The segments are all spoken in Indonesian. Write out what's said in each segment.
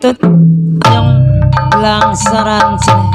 tut yang langsaran sini.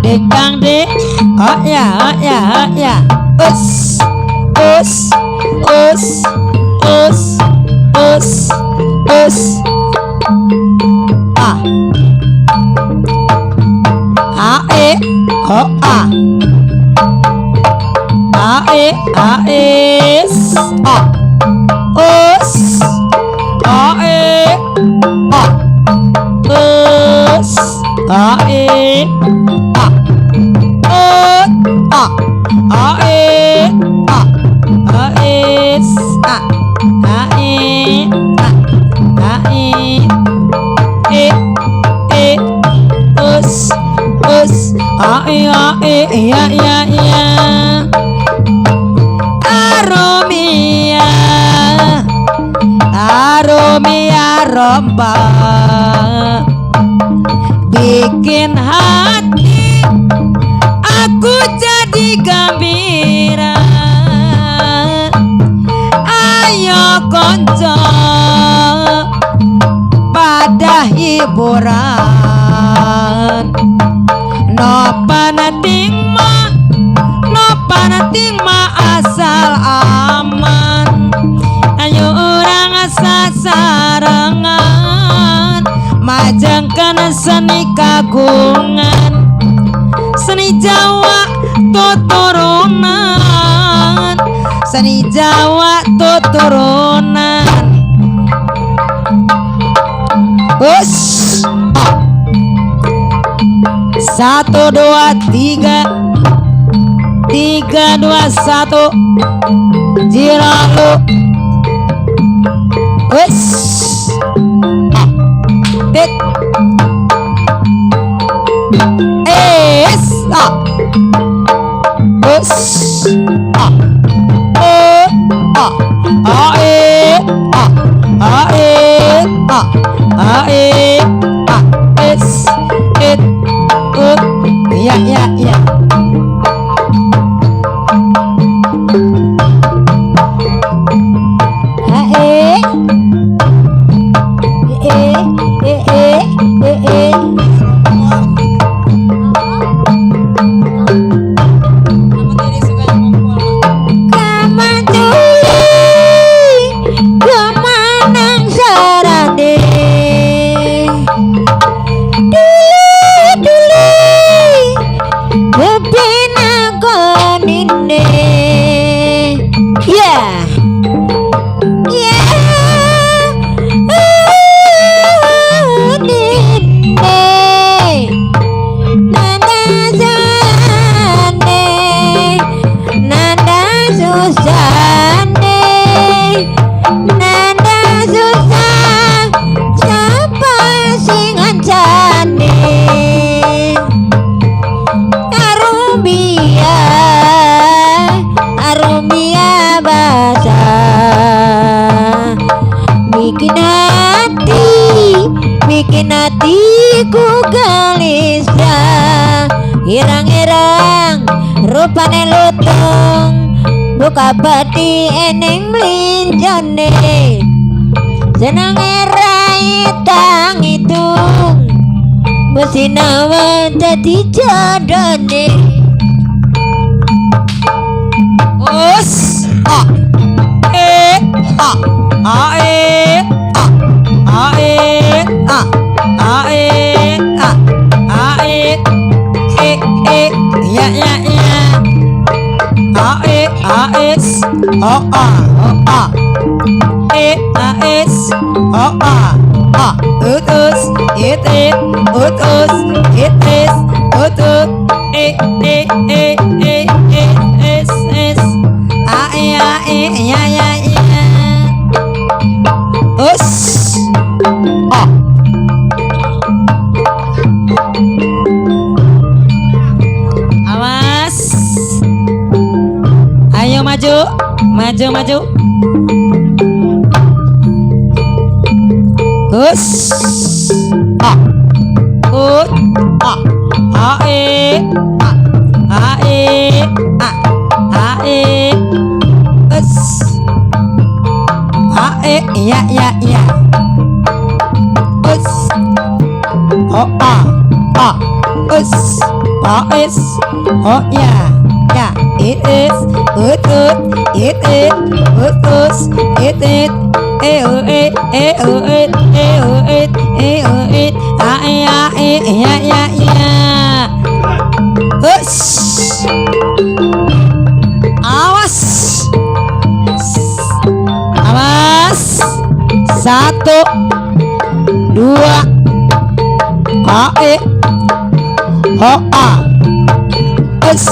Ding dang de, oh ya, us, Aromia romba bikin hati aku jadi gembira. Ayo konco pada hiburan no panating ma asal aman. Ayo orang sasarangan majangkan seni kagungan, seni Jawa tuturunan, seni Jawa tuturunan. Ush. 1 2 3 3 2 1 Jiralu. Ush. Dik. Ush. Ya. Bikin hatiku gelisah, irang-irang rupane lutung, buka bati eneng melinjone, senang erai tang hitung, mesti nawan jadi jadone. Us, maju. Us. A. Ut. A. A e. A. A e. A. A e. Us. A e ya. Us. O a. A. Us. A is. O ya. Ya. It is. Ut. It. Ut. Us. It. E o e. E o e. E o e. E o e. A e ya. Us. Awas. Awas. 1, 2. A e. O a. Us.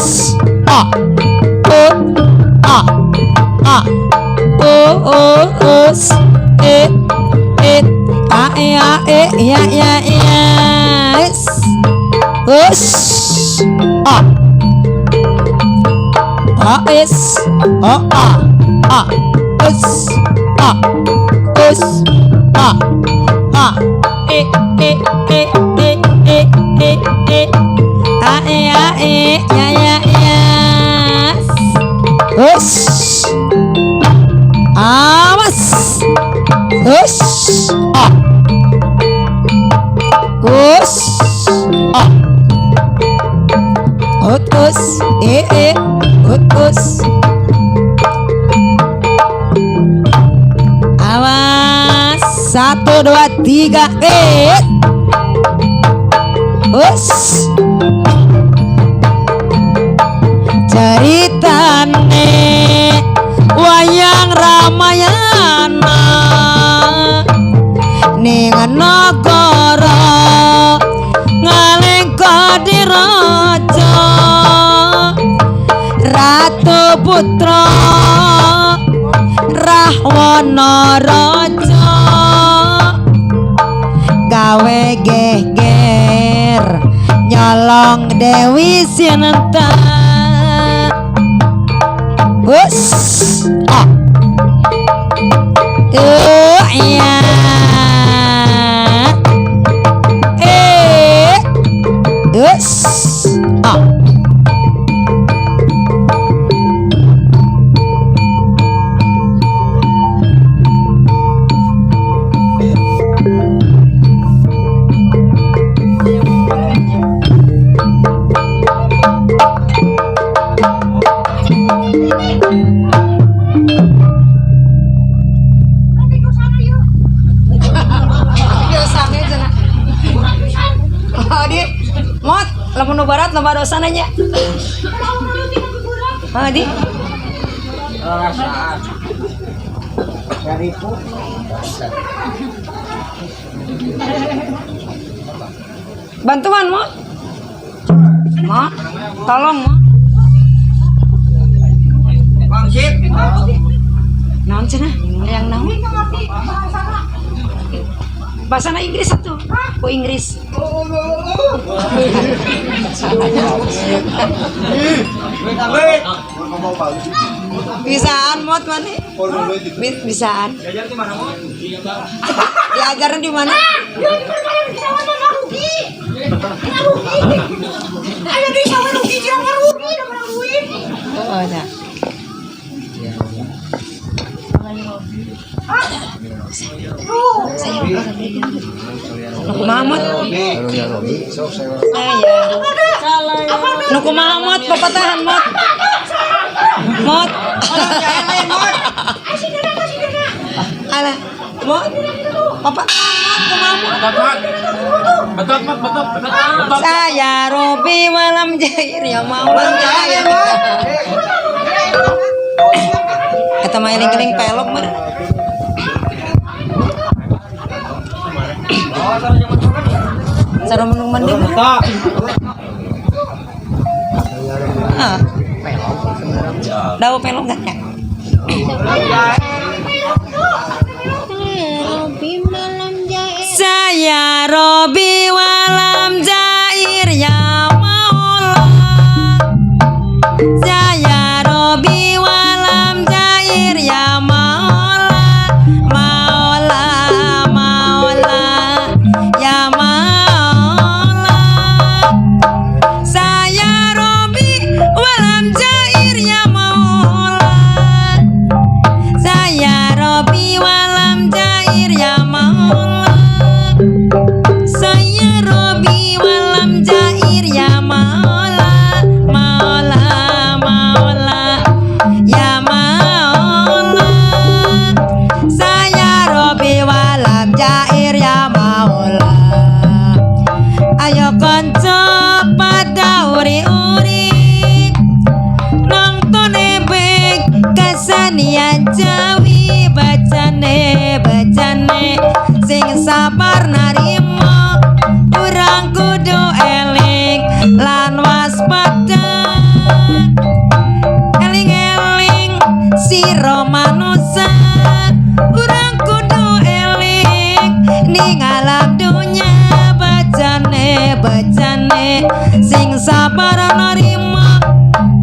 A. O. A. A. O. Us. E. A e ya. Us. Us. A. A is. O a. A. Us. A. Us. A. A. E. A e ya. Us. Awas. Us. A. Us. A. Utus. E. Utus. Awas. 1, 2, 3. Us. Ceritane wayang Ramayana ning nagara ngalengka diraja Ratu Putra Rahwana Raja gawe geger nyolong Dewi Sinta. Us. A. Ya. Us. A. Lamun nu barat loba dosana nya. Di. Bantuan mo? Mo? Tolong mo. Bang Sip. Naon cenah? Yang naon? Bahasa Inggris satu. Ku Inggris. Bisaan mot mana? Bisaan. Diajarin di mana? Ayo di sama rugi jangan rugi. Oh, ada. Mamut. Nuku mamut papatahan mot. Mot. Ala, mot. Papa betul. Saya Robi malam jair ya malam jair. Kata maeling-eling pelok mah. Sareng menung mending. Daw pelok enggak ya? Saya Robi malam jair ya maula. Saya Robi malam jair kene sing sabar narima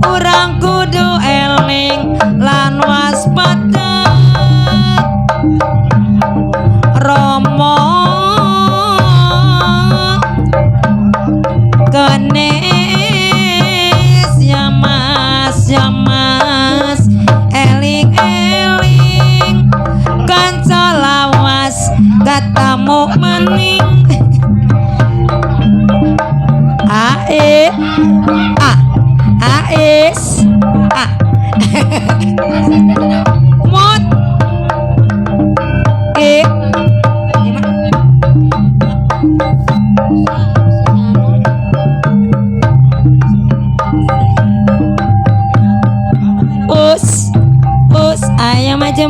urang kudu eling lan waspada Romo kenes ya mas eling eling kanca lawas katamu mening ae aes mot us ayo maju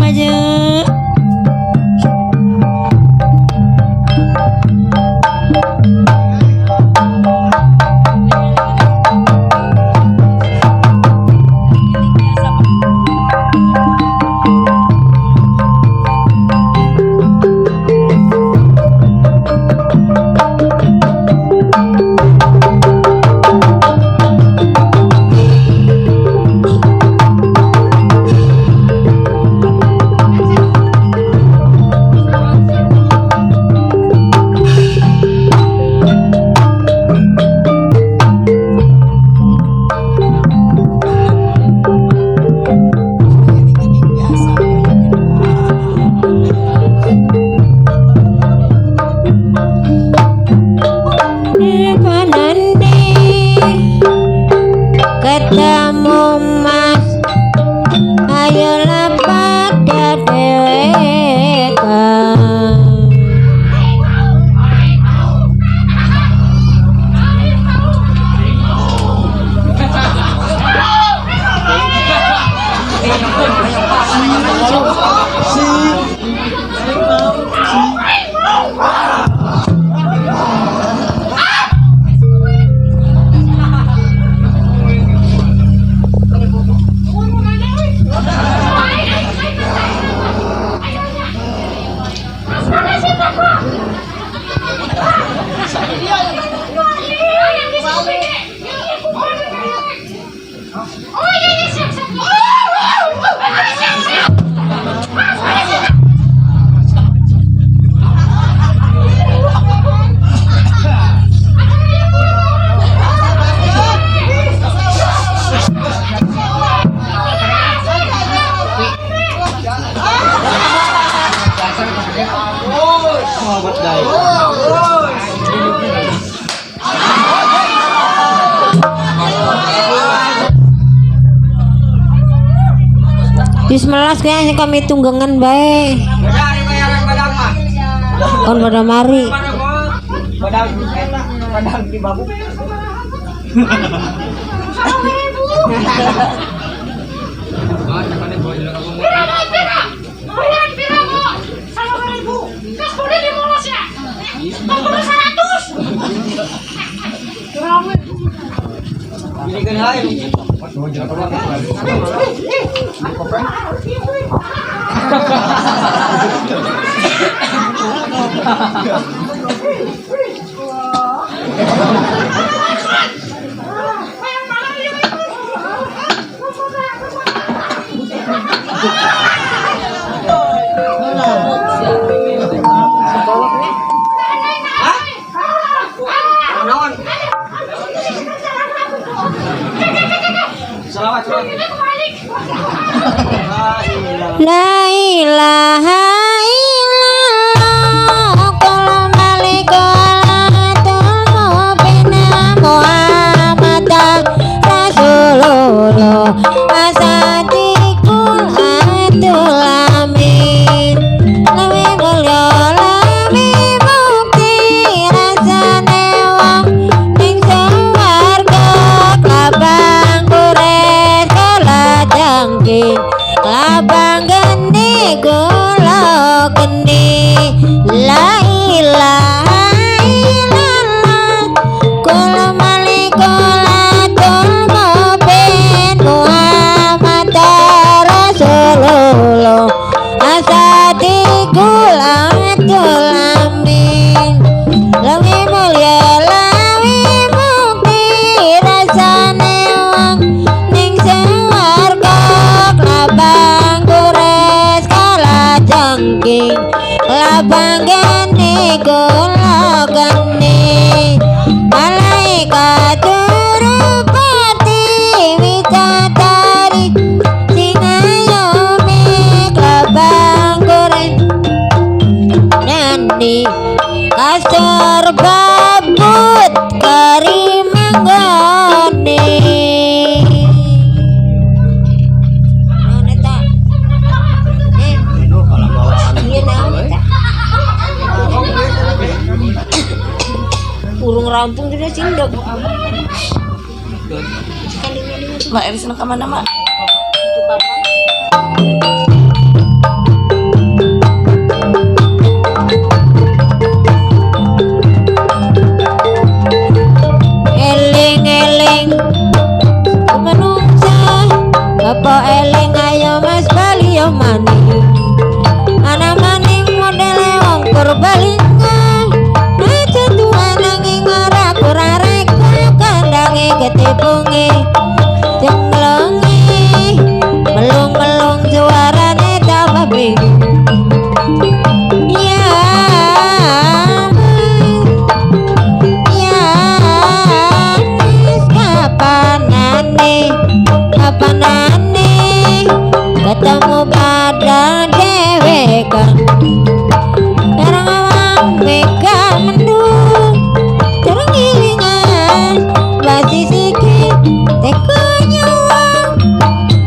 ketemu mas ayolah pada dewekan Bismelas kayaknya kami tunggangan baik. Kon pada mari. Padang di babu. La ilaha illallah qul malikatul mubina Muhammadan Rasulullah asadikul atul amin lawi mulya lawi bukti rasane wong ning swarga kabang kures kala jangking labang geni gula karimanggone urung rampung sudah cindok. Mak Eris nak kemana mak? Itu papa. Eling menungsa apa eling ayo mas bali yo maning ana maning modele wong purbalingga aja tuwa nanging ora kurarek kandange ketipunge jemlongi melung-melung suarane tambah bingung ya kapanane ketemu pada dewe kan terang awang mega mendung terang ilingan basi sikit teko nyawang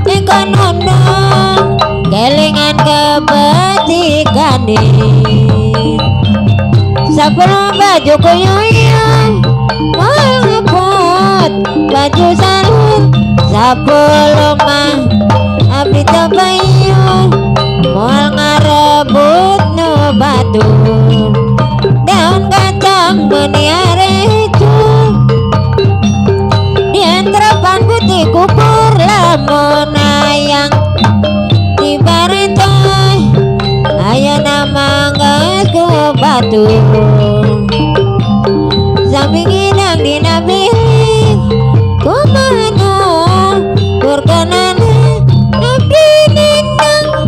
teko nondong kelingan kebetikan sebelum baju kuyuyang mau ngepot baju salur sebelum mah abdi tabayu moal ngarebut nu batur daun kacang beniare itu diantrepan putih kubur lamun ayang tibaretoy ayo nama ngasku batur samping hidang dinabilik kumano kurganane abdi nindang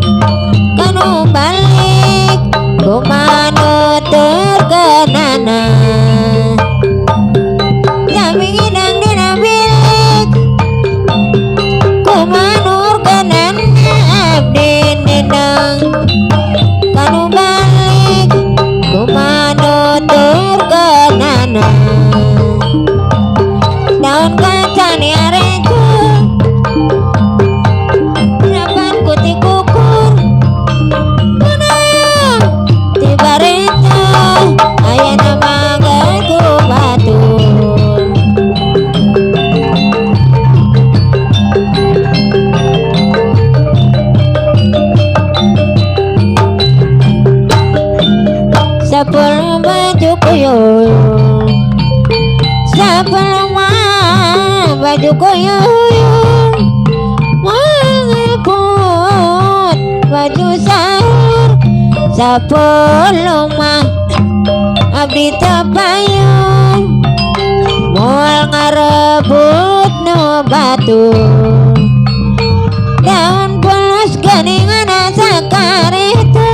kanu balik kumano terkenana samping hidang dinabilik kumano kurganane abdi nindang kanu balik kumano terkenana daun kacang diareku rapan kuti kukur menaya tiba reta ayah nama gaku batur sepuluh baju kuyuyung sepuluh baju kuyuyung mengikut baju sahur sepuluh mah abdi tabayung moal ngarebut nu batur daun polos ganingan asa kareta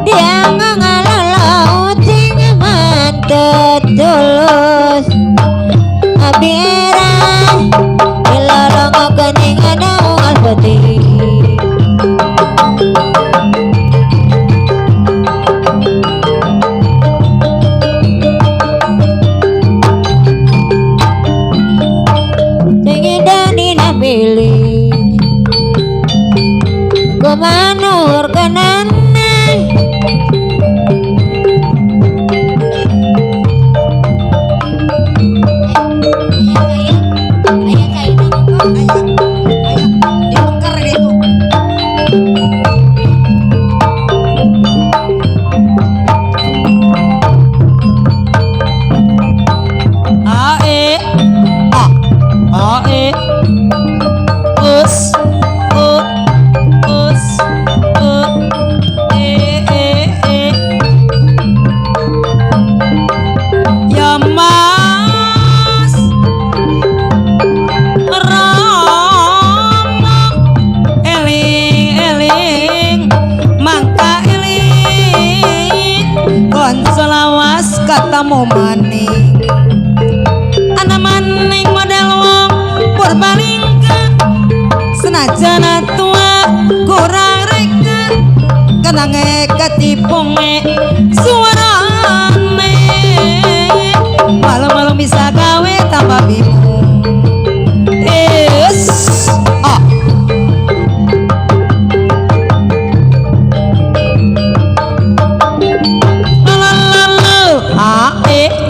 dia ngalolo uting mantep tulus abdi era ilolong ganingan daun putih milik kumanur kenana katamu maning ana maning model wong purbalingga senajan tua kurang reka kenange ketipunge suarane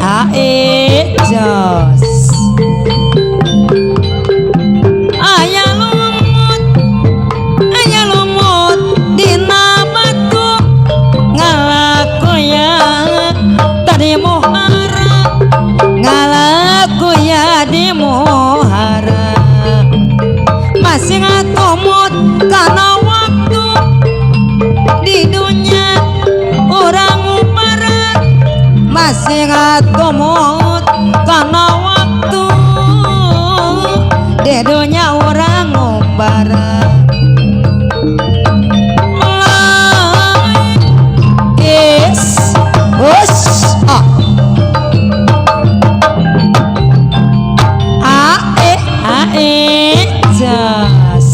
ae jos aya lumut dina batu ngalaku ya tadi muhara ngalaku ya di muhara masih ngatumut karena waktu di dunia orang barat masih ngatumut karena waktu di dunia orang barat is us jas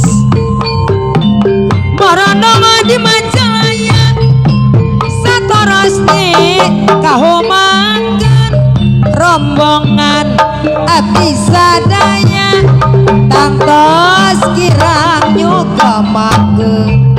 Borondong di Majalaya satorosni kahumangan rombongan abdi sadaya tangtos kirang juga mangke